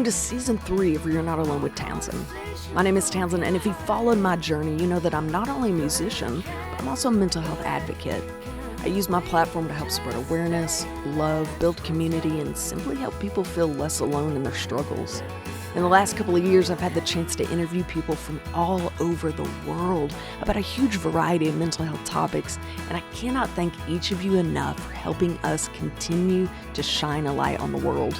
Welcome to Season 3 of You're Not Alone with Townsend. My name is Townsend, and if you've followed my journey, you know that I'm not only a musician, but I'm also a mental health advocate. I use my platform to help spread awareness, love, build community, and simply help people feel less alone in their struggles. In the last couple of years, I've had the chance to interview people from all over the world about a huge variety of mental health topics, and I cannot thank each of you enough for helping us continue to shine a light on the world.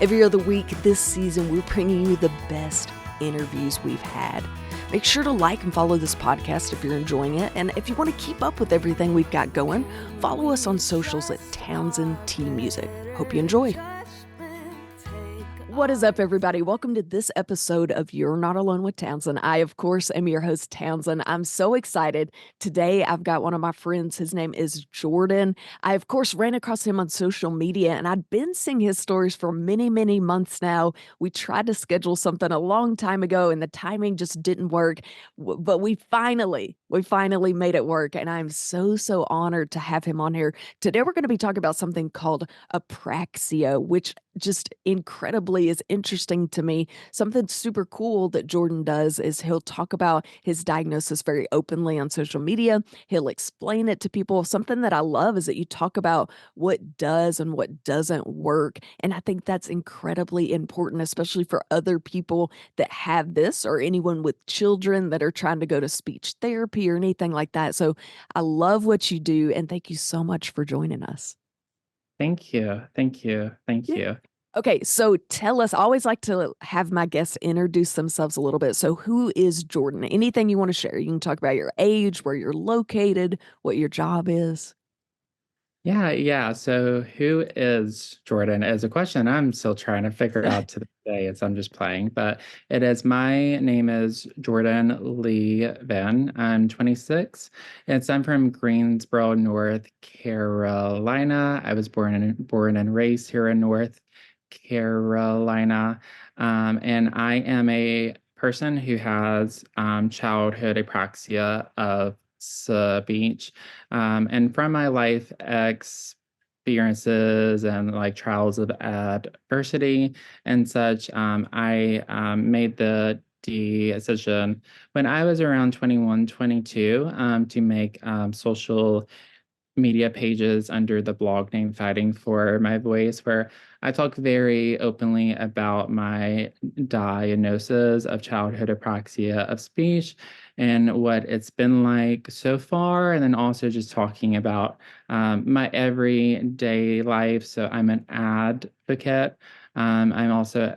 Every other week this season, we're bringing you the best interviews we've had. Make sure to like and follow this podcast if you're enjoying it. And if you want to keep up with everything we've got going, follow us on socials at Townsendtmusic. Hope you enjoy. What is up, everybody? Welcome to this episode of You're Not Alone with Townsend. I, of course, am your host, Townsend. I'm so excited. Today, I've got one of my friends. His name is Jordan. I, of course, ran across him on social media, and I'd been seeing his stories for many, many months now. We tried to schedule something a long time ago, and the timing just didn't work. But we finally made it work, and I'm so honored to have him on here. Today, we're going to be talking about something called apraxia, which just incredibly is interesting to me. Something super cool that Jordan does is he'll talk about his diagnosis very openly on social media. He'll explain it to people. Something that I love is that you talk about what does and what doesn't work. And I think that's incredibly important, especially for other people that have this or anyone with children that are trying to go to speech therapy or anything like that. So I love what you do. And thank you so much for joining us. Thank you. Thank you. Thank you. Okay, so tell us, I always like to have my guests introduce themselves a little bit. So who is Jordan? Anything you want to share? You can talk about your age, where you're located, what your job is. Yeah. So who is Jordan is a question I'm still trying to figure out to this day as I'm just playing. But my name is Jordan LeVan. I'm 26. I'm from Greensboro, North Carolina. I was born and raised here in North Carolina. And I am a person who has childhood apraxia of speech. And from my life experiences and like trials of adversity and such, I made the decision when I was around 21, 22, to make social media pages under the blog name Fighting for My Voice, where I talk very openly about my diagnosis of childhood apraxia of speech and what it's been like so far, and then also just talking about my everyday life. So I'm an advocate. I'm also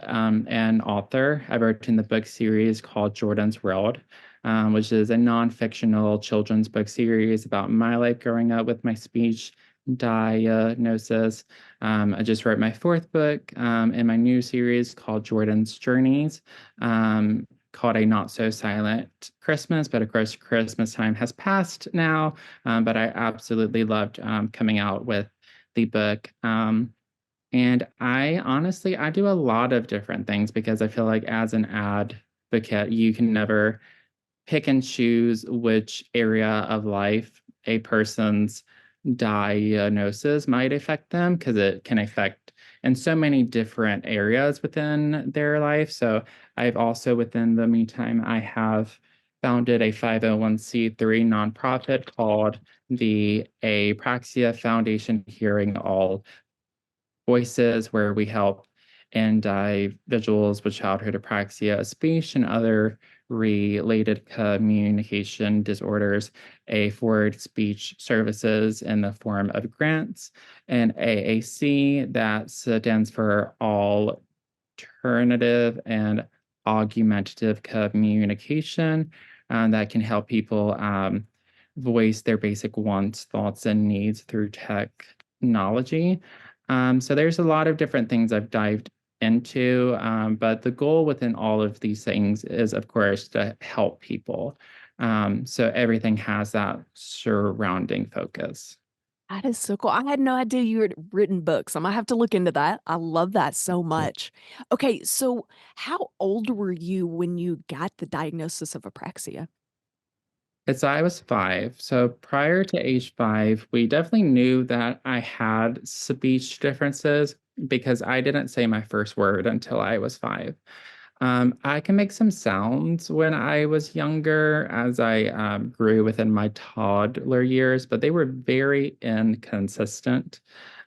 an author. I've written the book series called Jordan's World, which is a non-fictional children's book series about my life growing up with my speech diagnosis. I just wrote my fourth book in my new series called Jordan's Journeys, called A Not So Silent Christmas, but of course Christmas time has passed now, but I absolutely loved coming out with the book. And I do a lot of different things because I feel like as an advocate, you can never pick and choose which area of life a person's diagnosis might affect them, because it can affect in so many different areas within their life. So I've also, within the meantime, I have founded a 501c3 nonprofit called the Apraxia Foundation Hearing All Voices, where we help individuals with childhood apraxia of speech and other related communication disorders afford speech services in the form of grants, and AAC, that stands for Alternative and Augmentative Communication, that can help people voice their basic wants, thoughts, and needs through technology. So there's a lot of different things I've dived into, but the goal within all of these things is, of course, to help people. So everything has that surrounding focus. That is so cool. I had no idea you had written books. I'm gonna have to look into that. I love that so much. Okay, so how old were you when you got the diagnosis of apraxia? So I was 5. So prior to age 5, we definitely knew that I had speech differences. because I didn't say my first word until I was 5. I can make some sounds when I was younger as I grew within my toddler years, but they were very inconsistent.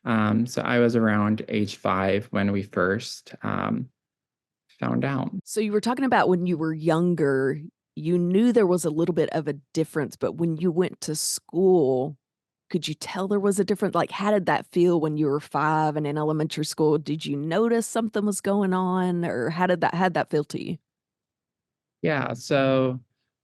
So I was around age 5 when we first found out. So you were talking about when you were younger, you knew there was a little bit of a difference, but when you went to school, could you tell there was a difference? Like, how did that feel when you were 5 and in elementary school? Did you notice something was going on, or how'd that feel to you? Yeah, so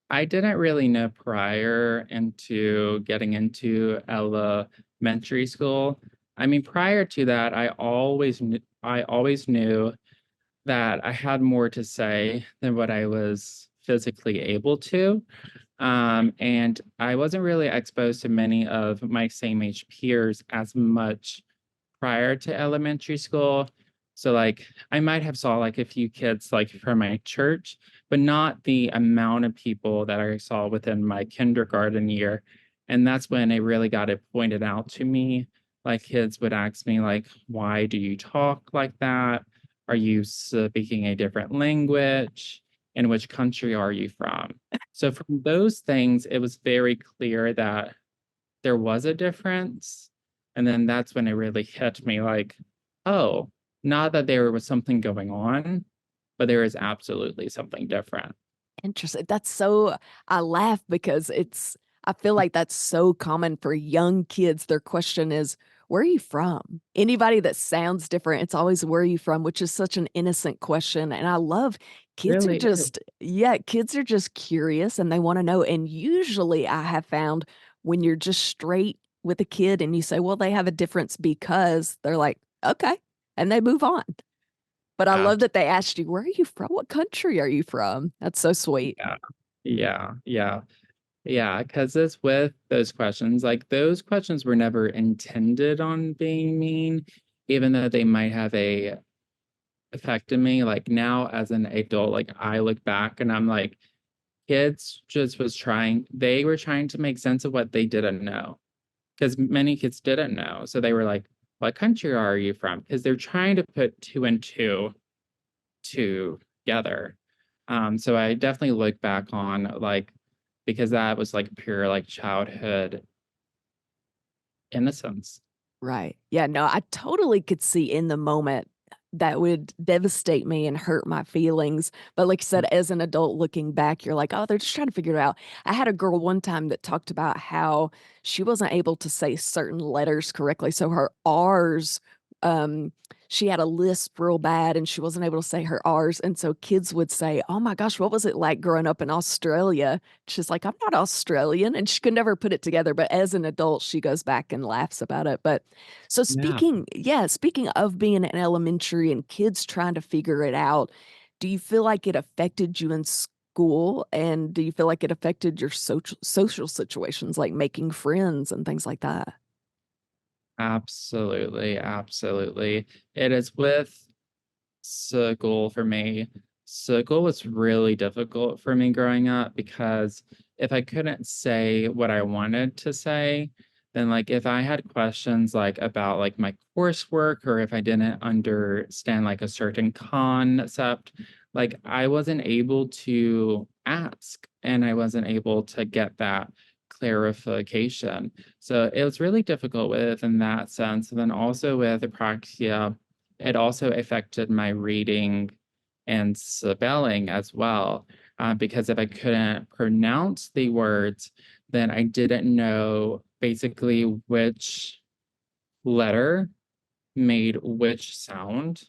I didn't really know prior into getting into elementary school. I mean, prior to that, I always knew that I had more to say than what I was physically able to. And I wasn't really exposed to many of my same age peers as much prior to elementary school. So like I might have saw like a few kids like from my church, but not the amount of people that I saw within my kindergarten year. And that's when it really got it pointed out to me. Like kids would ask me like, why do you talk like that? Are you speaking a different language? In which country are you from? So from those things, it was very clear that there was a difference. And then that's when it really hit me like, oh, not that there was something going on, but there is absolutely something different. Interesting. That's so I laugh because I feel like that's so common for young kids. Their question is, "Where are you from?" Anybody that sounds different, it's always, "Where are you from?" Which is such an innocent question, and I love kids are Really is. just yeah, kids are just curious and they wanna know, and usually I have found when you're just straight with a kid and you say, "Well, they have a difference because," they're like, "Okay," and they move on. But I love that they asked you, "Where are you from? What country are you from?" That's so sweet. Yeah. Yeah. Yeah. Yeah. Because it's with those questions, like those questions were never intended on being mean, even though they might have a affected me. Like now as an adult, like I look back and I'm like, kids just was trying, they were trying to make sense of what they didn't know. Because many kids didn't know. So they were like, what country are you from? Because they're trying to put two and two together. So I definitely look back on like, because that was like pure like childhood innocence. Right. Yeah, no, I totally could see in the moment that would devastate me and hurt my feelings. But like you said, as an adult looking back, you're like, oh, they're just trying to figure it out. I had a girl one time that talked about how she wasn't able to say certain letters correctly. So her R's, um, she had a lisp real bad and she wasn't able to say her R's. And so kids would say, oh my gosh, what was it like growing up in Australia? She's like, I'm not Australian. And she could never put it together. But as an adult, she goes back and laughs about it. But so Yeah, speaking of being in elementary and kids trying to figure it out, do you feel like it affected you in school? And do you feel like it affected your social situations like making friends and things like that? absolutely. Absolutely. It is with school for me. School was really difficult for me growing up because if I couldn't say what I wanted to say, then like if I had questions like about like my coursework or if I didn't understand like a certain concept, like I wasn't able to ask and I wasn't able to get that clarification. So it was really difficult with in that sense. And then also with apraxia, it also affected my reading and spelling as well. Because if I couldn't pronounce the words, then I didn't know basically which letter made which sound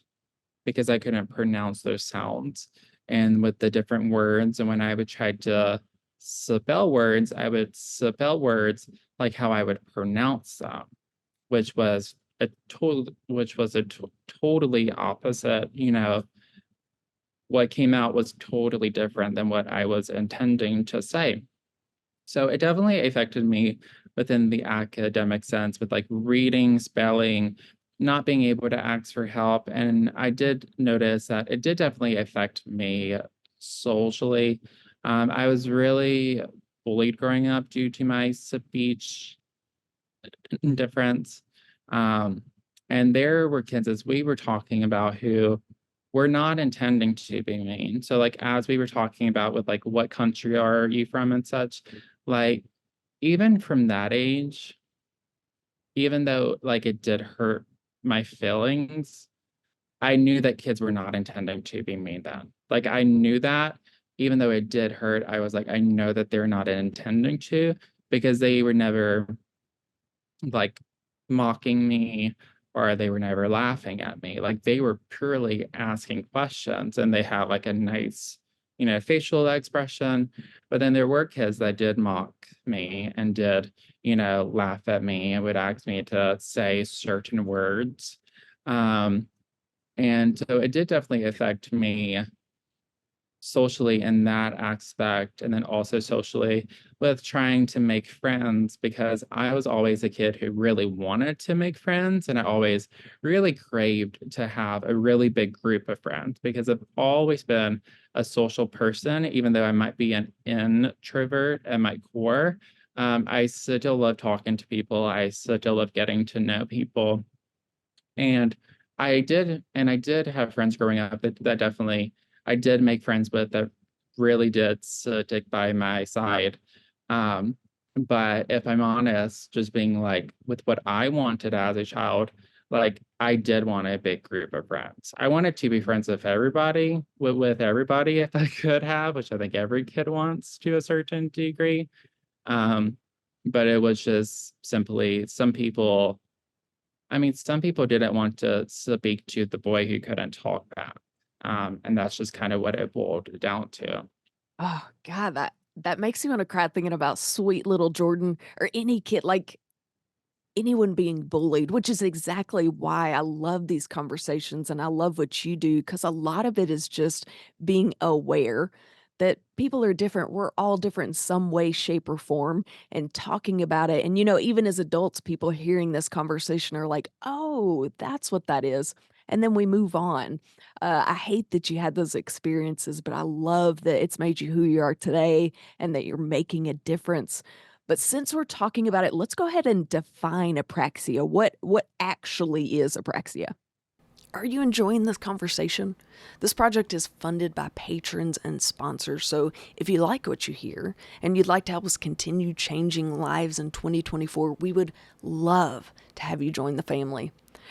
because I couldn't pronounce those sounds. And with the different words, and when I would try to spell words, I would spell words like how I would pronounce them, which was a totally opposite, what came out was totally different than what I was intending to say. So it definitely affected me within the academic sense with like reading, spelling, not being able to ask for help. And I did notice that it did definitely affect me socially. I was really bullied growing up due to my speech difference. Um, And there were kids, as we were talking about, who were not intending to be mean. So like as we were talking about with like what country are you from and such, like even from that age, even though like it did hurt my feelings, I knew that kids were not intending to be mean then. Like I knew that even though it did hurt, I was like, I know that they're not intending to, because they were never like mocking me, or they were never laughing at me. Like they were purely asking questions, and they had like a nice, facial expression. But then there were kids that did mock me and did, laugh at me and would ask me to say certain words. And so it did definitely affect me socially in that aspect, and then also socially with trying to make friends, because I was always a kid who really wanted to make friends, and I always really craved to have a really big group of friends, because I've always been a social person. Even though I might be an introvert at my core, I still love talking to people. I still love getting to know people. And I did have friends growing up that definitely I did make friends with, that really did stick by my side. Um, but if I'm honest, just being like with what I wanted as a child, like I did want a big group of friends. I wanted to be friends with everybody, with everybody if I could have, which I think every kid wants to a certain degree. Um, but it was just simply some people didn't want to speak to the boy who couldn't talk back. And that's just kind of what it boiled down to. Oh, God, that makes me wanna cry thinking about sweet little Jordan or any kid, like, anyone being bullied, which is exactly why I love these conversations and I love what you do, because a lot of it is just being aware that people are different. We're all different in some way, shape, or form, and talking about it. And, even as adults, people hearing this conversation are like, oh, that's what that is. And then we move on. I hate that you had those experiences, but I love that it's made you who you are today and that you're making a difference. But since we're talking about it, let's go ahead and define apraxia. What actually is apraxia? Are you enjoying this conversation? This project is funded by patrons and sponsors, so if you like what you hear and you'd like to help us continue changing lives in 2024, we would love to have you join the family.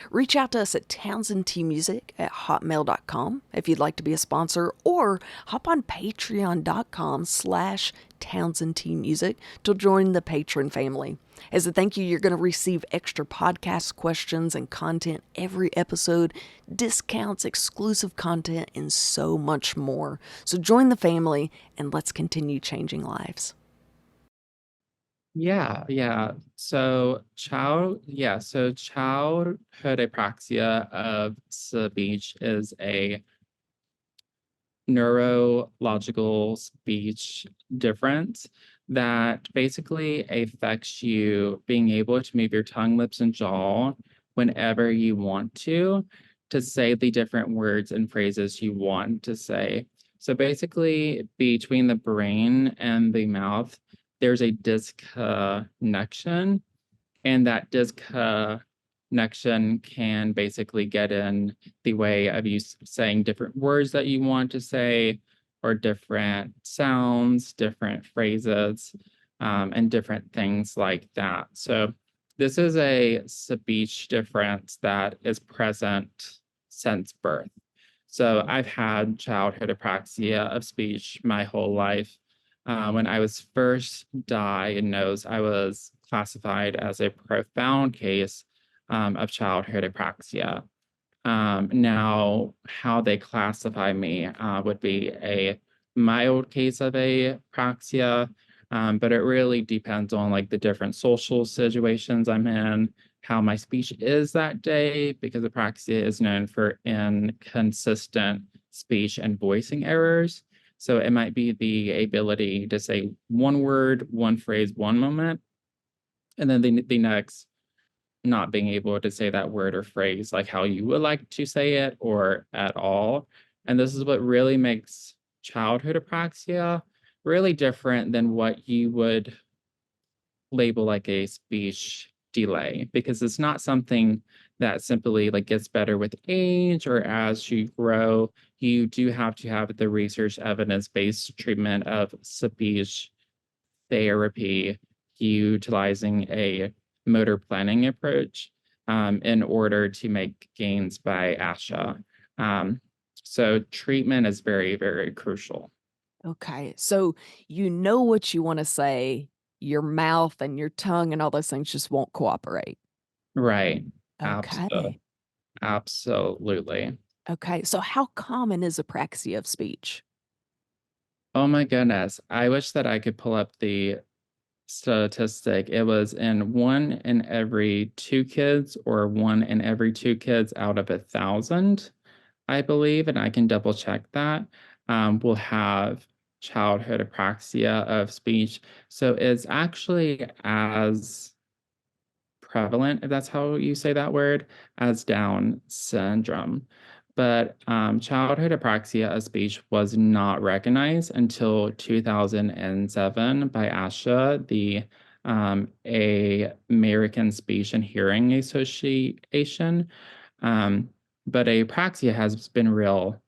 Reach out to us at townsendtmusic@hotmail.com if you'd like to be a sponsor, or hop on patreon.com/townsendtmusic to join the patron family. As a thank you, you're going to receive extra podcast questions and content every episode, discounts, exclusive content, and so much more. So join the family and let's continue changing lives. Yeah, yeah. So childhood apraxia of speech is a neurological speech difference that basically affects you being able to move your tongue, lips, and jaw whenever you want to say the different words and phrases you want to say. So basically, between the brain and the mouth, there's a disconnection, and that disconnection can basically get in the way of you saying different words that you want to say, or different sounds, different phrases, and different things like that. So this is a speech difference that is present since birth. So I've had childhood apraxia of speech my whole life. When I was first diagnosed, I was classified as a profound case of childhood apraxia. Now, how they classify me would be a mild case of apraxia, but it really depends on like the different social situations I'm in, how my speech is that day, because apraxia is known for inconsistent speech and voicing errors. So it might be the ability to say one word, one phrase, one moment, and then the next not being able to say that word or phrase like how you would like to say it or at all. And this is what really makes childhood apraxia really different than what you would label like a speech delay, because it's not something that simply like gets better with age or as you grow. You do have to have the research evidence-based treatment of speech therapy utilizing a motor planning approach in order to make gains by ASHA. So treatment is very, very crucial. Okay. So you know what you want to say, your mouth and your tongue and all those things just won't cooperate. Right. Okay. Absolutely. Okay. So how common is apraxia of speech? Oh my goodness. I wish that I could pull up the statistic. It was in one in every two kids or one in every two kids out of 1,000. I believe, and I can double check that, will have childhood apraxia of speech. So it's actually as prevalent, if that's how you say that word, as Down syndrome. But childhood apraxia of speech was not recognized until 2007 by ASHA, the American Speech and Hearing Association. Um, but apraxia has been real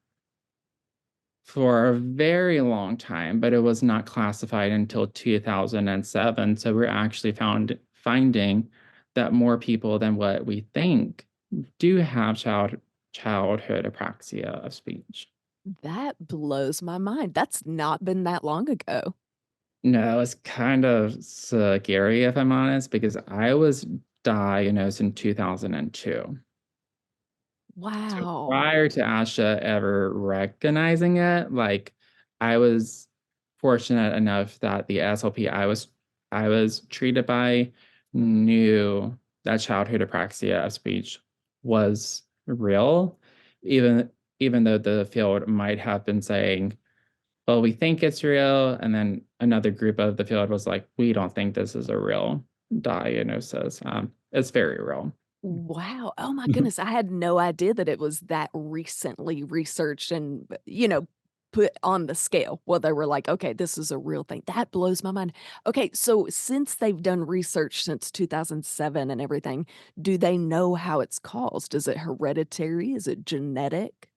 for a very long time, but it was not classified until 2007. So we're actually finding that more people than what we think do have childhood apraxia of speech. That blows my mind. That's not been that long ago. No, it's kind of scary if I'm honest, because I was diagnosed in 2002. So Wow. prior to Asha ever recognizing it, like I was fortunate enough that the SLP I was treated by knew that childhood apraxia of speech was real, even even though the field might have been saying, well, we think it's real, and then another group of the field was like, we don't think this is a real diagnosis. It's very real. Wow. Oh my goodness. I had no idea that it was that recently researched and, put on the scale. Well, they were like, okay, this is a real thing. That blows my mind. Okay. So since they've done research since 2007 and everything, do they know how it's caused? Is it hereditary? Is it genetic?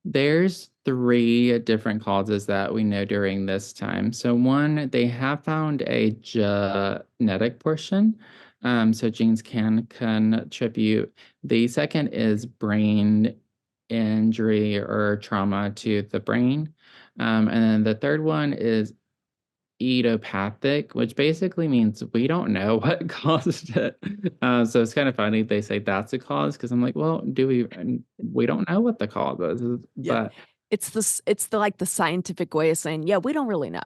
There's three different causes that we know during this time. So one, they have found a genetic portion. So genes can contribute. The second is brain injury or trauma to the brain. And then the third one is idiopathic, which basically means we don't know what caused it. So it's kind of funny they say that's a cause because I'm like, well, do we? And we don't know what the cause is, Yeah. but It's the like the scientific way of saying, yeah, we don't really know.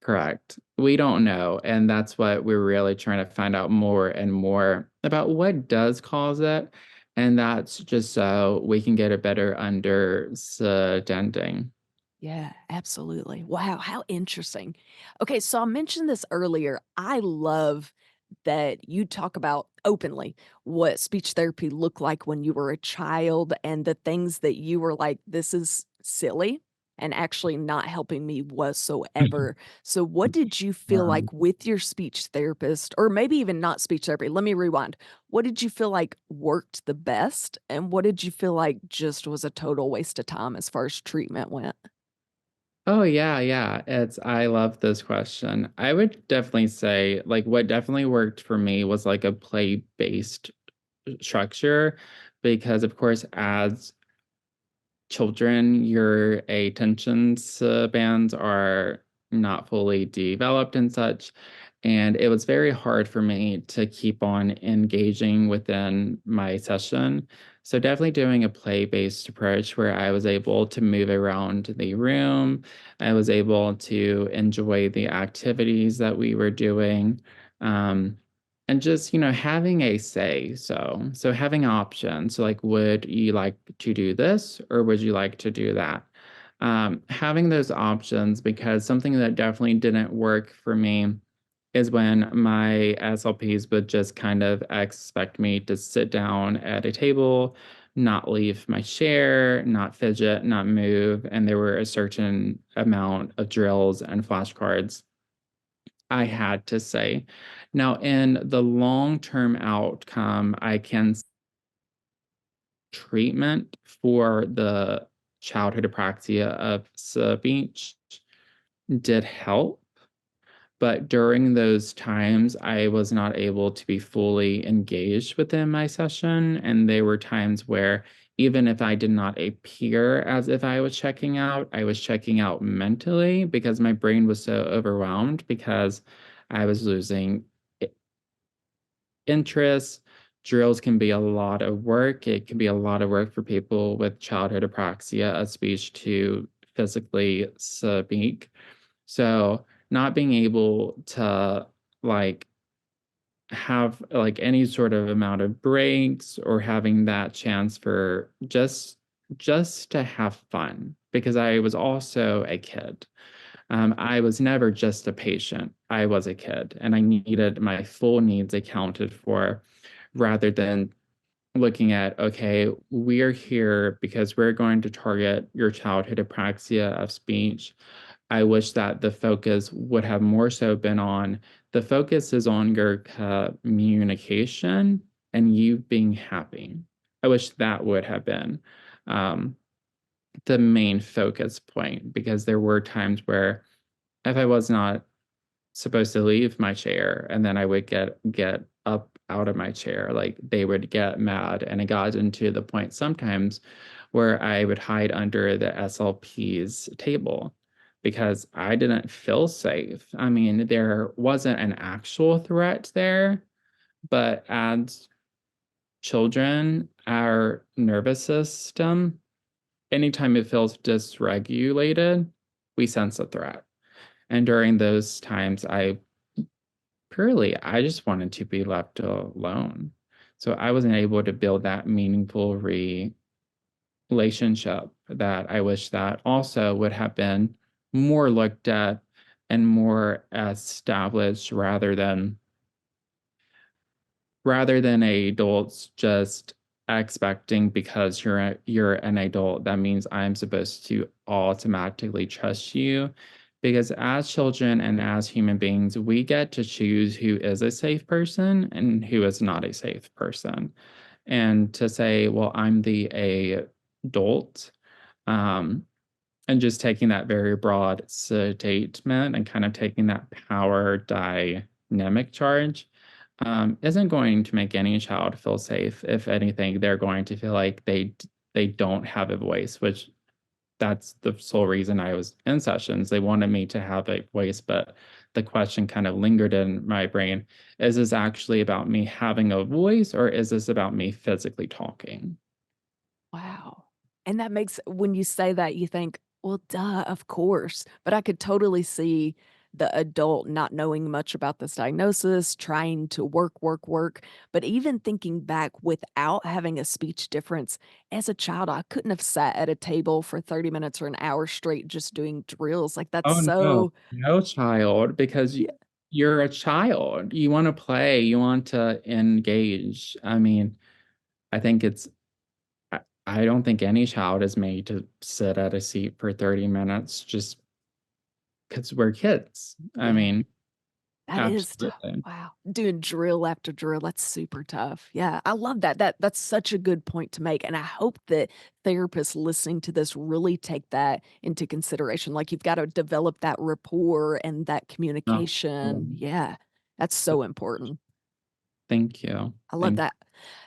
correct. We don't know, and that's what we're really trying to find out more and more about what does cause it, and that's just so we can get a better understanding. Yeah, absolutely. Wow, how interesting. Okay, so I mentioned this earlier. I love that you talk about openly what speech therapy looked like when you were a child and the things that you were like, this is silly and actually not helping me whatsoever. So, what did you feel Um, like with your speech therapist, or maybe even not speech therapy? Let me rewind. What did you feel like worked the best? And what did you feel like just was a total waste of time as far as treatment went? Oh yeah, yeah. I love this question. I would definitely say like what definitely worked for me was like a play-based structure because of course as children, your attention spans are not fully developed and such. And it was very hard for me to keep on engaging within my session. So, definitely doing a play based approach where I was able to move around the room. I was able to enjoy the activities that we were doing. Um, and just, having a say. So having options. So like, would you like to do this or would you like to do that? Having those options because something that definitely didn't work for me is when my SLPs would just kind of expect me to sit down at a table, not leave my chair, not fidget, not move. And there were a certain amount of drills and flashcards I had to say. Now, in the long-term outcome, I can treatment for the childhood apraxia of speech did help. But during those times, I was not able to be fully engaged within my session. And there were times where even if I did not appear as if I was checking out mentally because my brain was so overwhelmed because I was losing interest. Drills can be a lot of work. It can be a lot of work for people with childhood apraxia of speech to physically speak. So not being able to like have like any sort of amount of breaks or having that chance for just to have fun because I was also a kid. I was never just a patient. I was a kid and I needed my full needs accounted for rather than looking at, okay, we're here because we're going to target your childhood apraxia of speech. I wish that the focus would have more so been on the focus is on your communication and you being happy. I wish that would have been um, the main focus point because there were times where if I was not supposed to leave my chair and then I would get up out of my chair, like they would get mad. And it got into the point sometimes where I would hide under the SLP's table because I didn't feel safe. I mean, there wasn't an actual threat there, but as children, our nervous system, anytime it feels dysregulated, we sense a threat. And during those times, I just wanted to be left alone. So I wasn't able to build that meaningful relationship that I wish that also would have been more looked at and more established rather than adults just expecting because you're an adult that means I'm supposed to automatically trust you because as children and as human beings we get to choose who is a safe person and who is not a safe person and to say well I'm the adult um and just taking that very broad statement and kind of taking that power dynamic charge isn't going to make any child feel safe. If anything, they're going to feel like they don't have a voice, which that's the sole reason I was in sessions. They wanted me to have a voice, but the question kind of lingered in my brain. Is this actually about me having a voice or is this about me physically talking? Wow. And that makes when you say that, you think, "Well, duh, of course." But I could totally see the adult not knowing much about this diagnosis, trying to work, work, work. But even thinking back without having a speech difference, as a child, I couldn't have sat at a table for 30 minutes or an hour straight just doing drills. Like, that's Oh, no. so No child, because yeah, you're a child. You wanna play, you want to engage. I mean, I think it's I don't think any child is made to sit at a seat for 30 minutes just because 'cause we're kids. I yeah. mean, That is tough. absolutely. Wow. Doing drill after drill, that's super tough. Yeah, I love that. That's such a good point to make, and I hope that therapists listening to this really take that into consideration. Like, you've gotta develop that rapport and that No, communication. um, Yeah, that's so important. thank you. I love Thank that.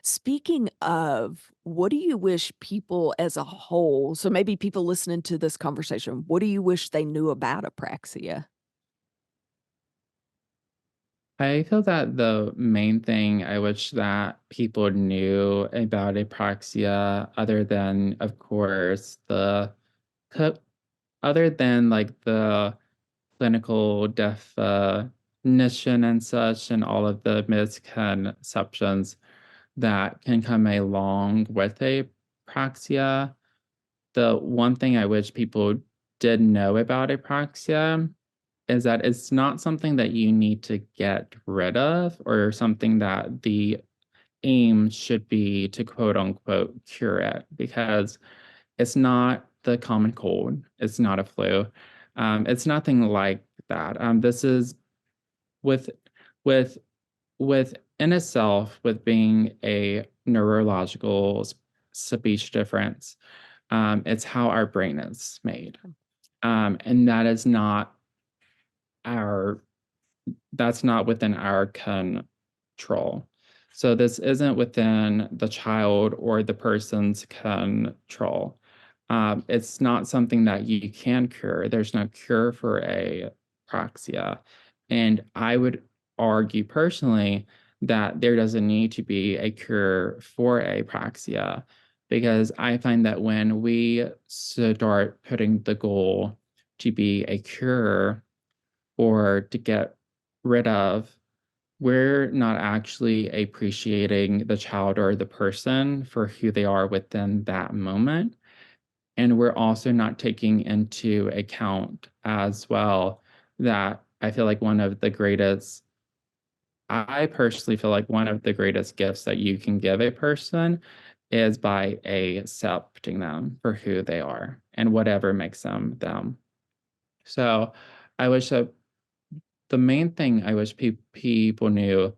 Speaking of, what do you wish people as a whole so maybe people listening to this conversation, what do you wish they knew about apraxia? I feel that the main thing I wish that people knew about apraxia other than, of course, co other than, like, the clinical definition and such and all of the misconceptions that can come along with apraxia. The one thing I wish people did know about apraxia is that it's not something that you need to get rid of or something that the aim should be to quote unquote cure it because it's not the common cold. It's not a flu. It's nothing like that. This is with with within itself with being a neurological speech difference. It's how our brain is made. And that is not our that's not within our control. So this isn't within the child or the person's control. It's not something that you can cure. There's no cure for apraxia. And I would argue personally that there doesn't need to be a cure for apraxia, because I find that when we start putting the goal to be a cure or to get rid of, we're not actually appreciating the child or the person for who they are within that moment. And we're also not taking into account as well that I personally feel like one of the greatest gifts that you can give a person is by accepting them for who they are and whatever makes them them. So I wish that the main thing I wish people knew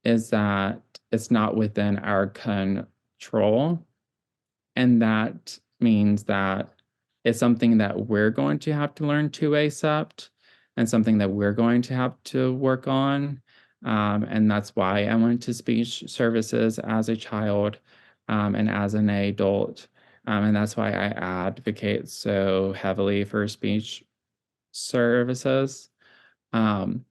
is that it's not within our control. And that means that it's something that we're going to have to learn to accept and something that we're going to have to work on. And that's why I went to speech services as a child, and as an adult. And that's why I advocate so heavily for speech services. Um,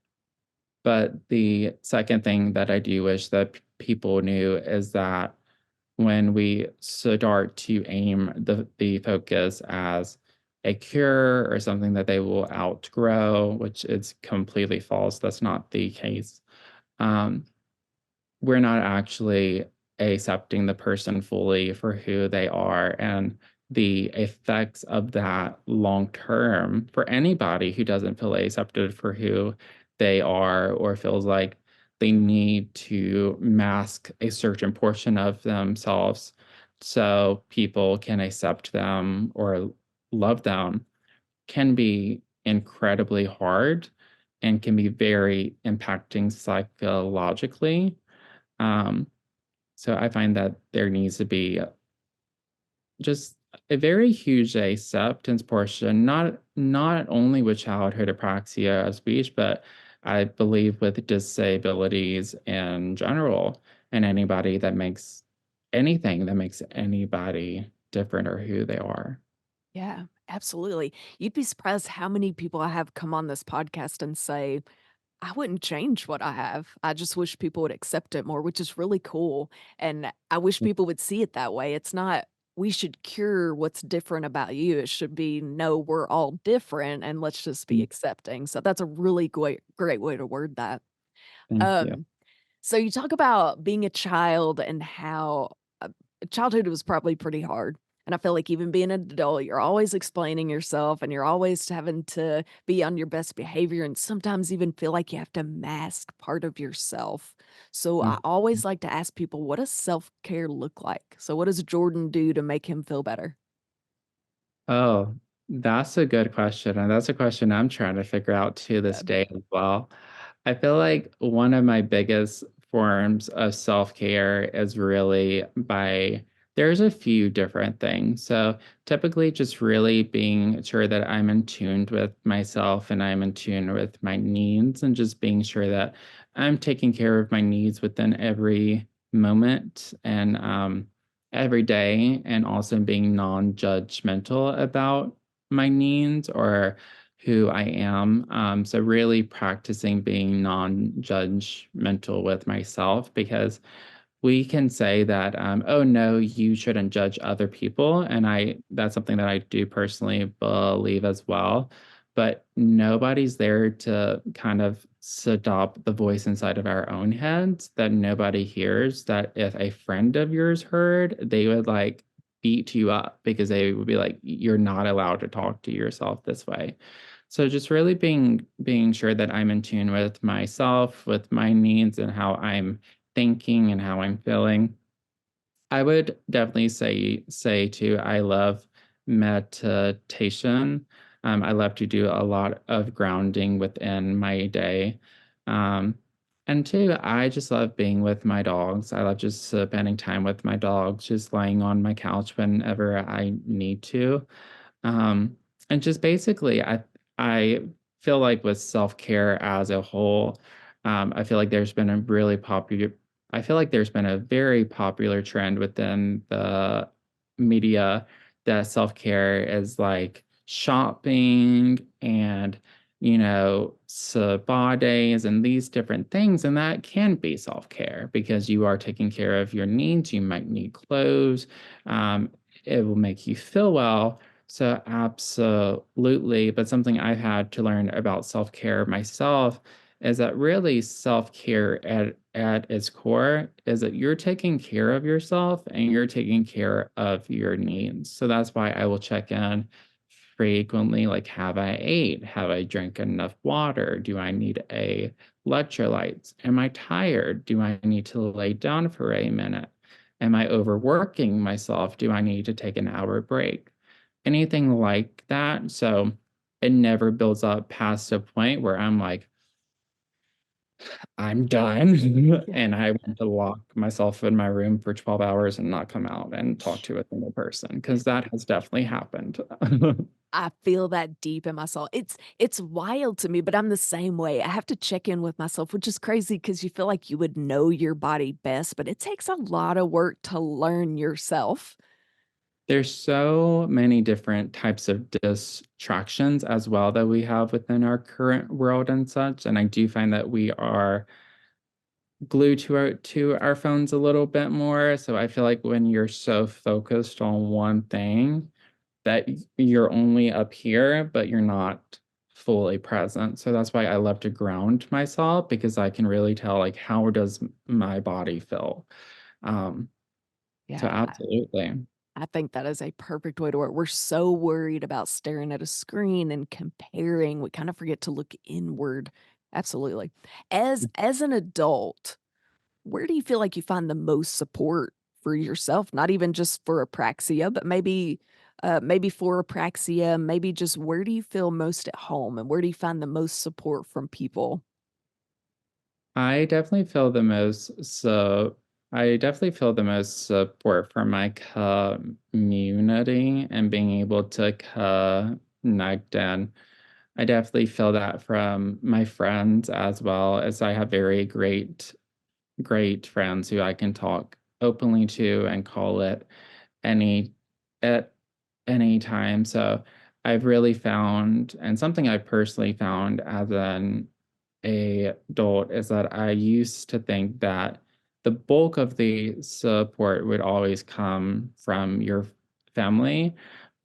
but the second thing that I do wish that people knew is that when we start to aim the focus as a cure or something that they will outgrow, which is completely false, that's not the case. Um, we're not actually accepting the person fully for who they are, and the effects of that long term for anybody who doesn't feel accepted for who they are or feels like they need to mask a certain portion of themselves so people can accept them or love them, can be incredibly hard and can be very impacting psychologically. um, so I find that there needs to be just a very huge acceptance portion, not only with childhood apraxia of speech, but I believe with disabilities in general, and anything that makes anybody different or who they are. Yeah, absolutely. You'd be surprised how many people I have come on this podcast and say, I wouldn't change what I have. I just wish people would accept it more, which is really cool. And I wish people would see it that way. It's not, we should cure what's different about you. It should be, no, we're all different and let's just be Mhm. accepting. So that's a really great way to word that. Thank you. Um, so you talk about being a child and how childhood was probably pretty hard. And I feel like even being an adult, you're always explaining yourself and you're always having to be on your best behavior and sometimes even feel like you have to mask part of yourself. So I Mhm. always like to ask people, what does self care look like? So, what does Jordan do to make him feel better? Oh, that's a good question, and that's a question I'm trying to figure out to this Good. day as well. I feel like one of my biggest forms of self-care is really by there's a few different things. So typically just really being sure that I'm in tune with myself and I'm in tune with my needs, and just being sure that I'm taking care of my needs within every moment and every day, and also being non-judgmental about my needs or who I am. So really practicing being non-judgmental with myself, because we can say that, oh no, you shouldn't judge other people. And that's something that I do personally believe as well. But nobody's there to kind of stop the voice inside of our own heads that nobody hears. That if a friend of yours heard, they would like beat you up because they would be like, you're not allowed to talk to yourself this way. So just really being sure that I'm in tune with myself, with my needs and how I'm thinking and how I'm feeling. I would definitely say too, I love meditation. I love to do a lot of grounding within my day. Um, And two, I just love being with my dogs. I love just spending time with my dogs, just laying on my couch whenever I need to. Um, and just basically, I feel like with self-care as a whole, I feel like there's been a really popular I feel like there's been a very popular trend within the media that self-care is like shopping and spa days and these different things. And that can be self-care because you are taking care of your needs. You might need clothes. Um, it will make you feel well. So absolutely, but something I've had to learn about self-care myself is that really self-care at its core is that you're taking care of yourself and you're taking care of your needs. So that's why I will check in frequently, like, have I ate? Have I drank enough water? Do I need a electrolytes? Am I tired? Do I need to lay down for a minute? Am I overworking myself? Do I need to take an hour break? Anything like that. So it never builds up past a point where I'm like, I'm done. Yeah. And I want to lock myself in my room for 12 hours and not come out and talk to a single person because that has definitely happened. I feel that deep in my soul. It's wild to me, but I'm the same way. I have to check in with myself, which is crazy because you feel like you would know your body best, but it takes a lot of work to learn yourself. There's so many different types of distractions as well that we have within our current world and such. And I do find that we are glued to our phones a little bit more. So I feel like when you're so focused on one thing that you're only up here, but you're not fully present. So that's why I love to ground myself because I can really tell like how does my body feel. Um, so Yeah, absolutely. I think that is a perfect way to work. We're so worried about staring at a screen and comparing, we kind of forget to look inward. Absolutely. As an adult, where do you feel like you find the most support for yourself? Not even just for apraxia, but maybe for apraxia, maybe just where do you feel most at home and where do you find the most support from people? I definitely feel the most so I definitely feel the most support from my community and being able to connect, and I definitely feel that from my friends as well, as I have very great friends who I can talk openly to and call it any at any time. So I've really found, and something I personally found as an adult is that I used to think that the bulk of the support would always come from your family.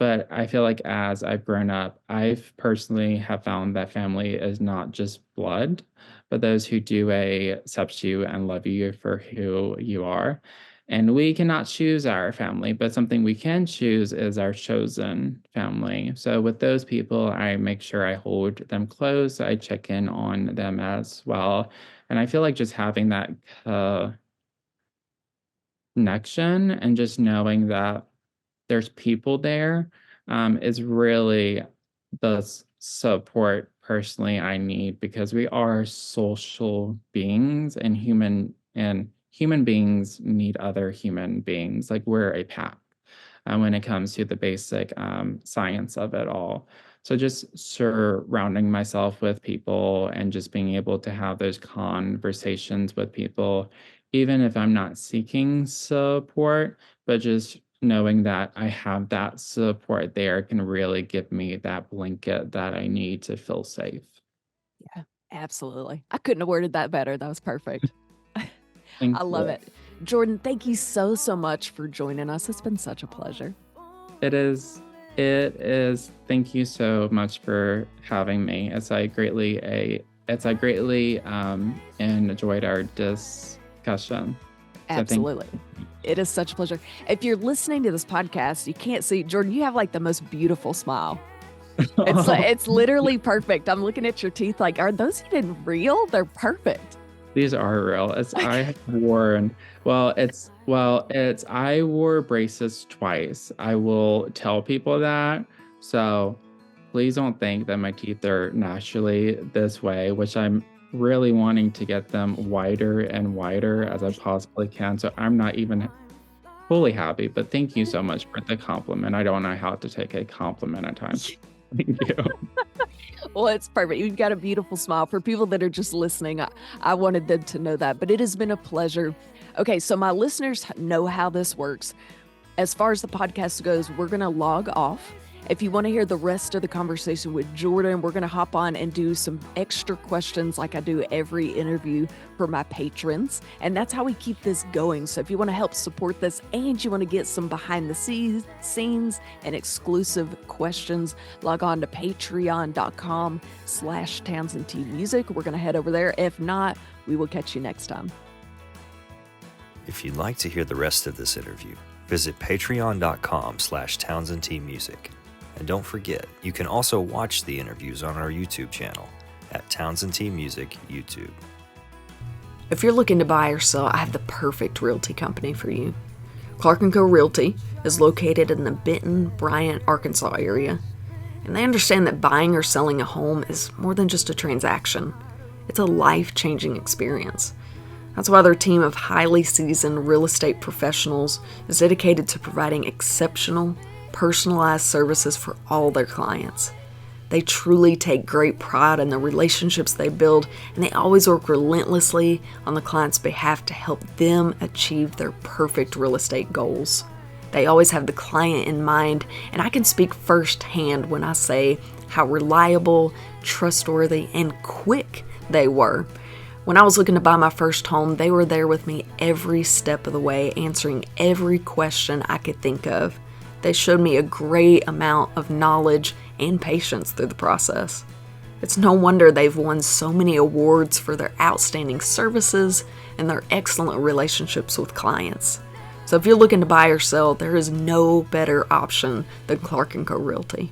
But I feel like as I've grown up, I've personally have found that family is not just blood, but those who do accept you and love you for who you are. And we cannot choose our family, but something we can choose is our chosen family. So with those people, I make sure I hold them close. I check in on them as well. And I feel like just having that connection and just knowing that there's people there is really the support personally I need because we are social beings and human beings need other human beings. Like we're a pack when it comes to the basic science of it all. So just surrounding myself with people and just being able to have those conversations with people, even if I'm not seeking support, but just knowing that I have that support there can really give me that blanket that I need to feel safe. Yeah, absolutely. I couldn't have worded that better. That was perfect. Thank I love you. it. Jordan, thank you so, so much for joining us. It's been such a pleasure. It is. It is. Thank you so much for having me. As I greatly enjoyed our discussion. So thank Absolutely. It is such a pleasure. If you're listening to this podcast, you can't see Jordan, you have like the most beautiful smile. you. It's literally perfect. I'm looking at your teeth like, are those even real? They're perfect. These are real. It's I have worn it's I wore braces twice. I will tell people that. So please don't think that my teeth are naturally this way, which I'm really wanting to get them wider and wider as I possibly can. So I'm not even fully happy, but thank you so much for the compliment. I don't know how to take a compliment at times. Thank you. Well, it's perfect. You've got a beautiful smile. For people that are just listening, I wanted them to know that, but it has been a pleasure. Okay, so my listeners know how this works. As far as the podcast goes, we're going to log off. If you want to hear the rest of the conversation with Jordan, we're going to hop on and do some extra questions like I do every interview for my patrons. And that's how we keep this going. So if you want to help support this and you want to get some behind the scenes and exclusive questions, log on to patreon.com/Townsendtmusic. We're going to head over there. If not, we will catch you next time. If you'd like to hear the rest of this interview, visit patreon.com/Townsendtmusic. And don't forget, you can also watch the interviews on our YouTube channel at Townsendtmusic YouTube. If you're looking to buy or sell, I have the perfect realty company for you. Clark & Co. Realty is located in the Benton, Bryant, Arkansas area. And they understand that buying or selling a home is more than just a transaction. It's a life-changing experience. That's why their team of highly seasoned real estate professionals is dedicated to providing exceptional, personalized services for all their clients. They truly take great pride in the relationships they build, and they always work relentlessly on the client's behalf to help them achieve their perfect real estate goals. They always have the client in mind, and I can speak firsthand when I say how reliable, trustworthy, and quick they were. When I was looking to buy my first home, they were there with me every step of the way, answering every question I could think of. They showed me a great amount of knowledge and patience through the process. It's no wonder they've won so many awards for their outstanding services and their excellent relationships with clients. So if you're looking to buy or sell, there is no better option than Clark & Co. Realty.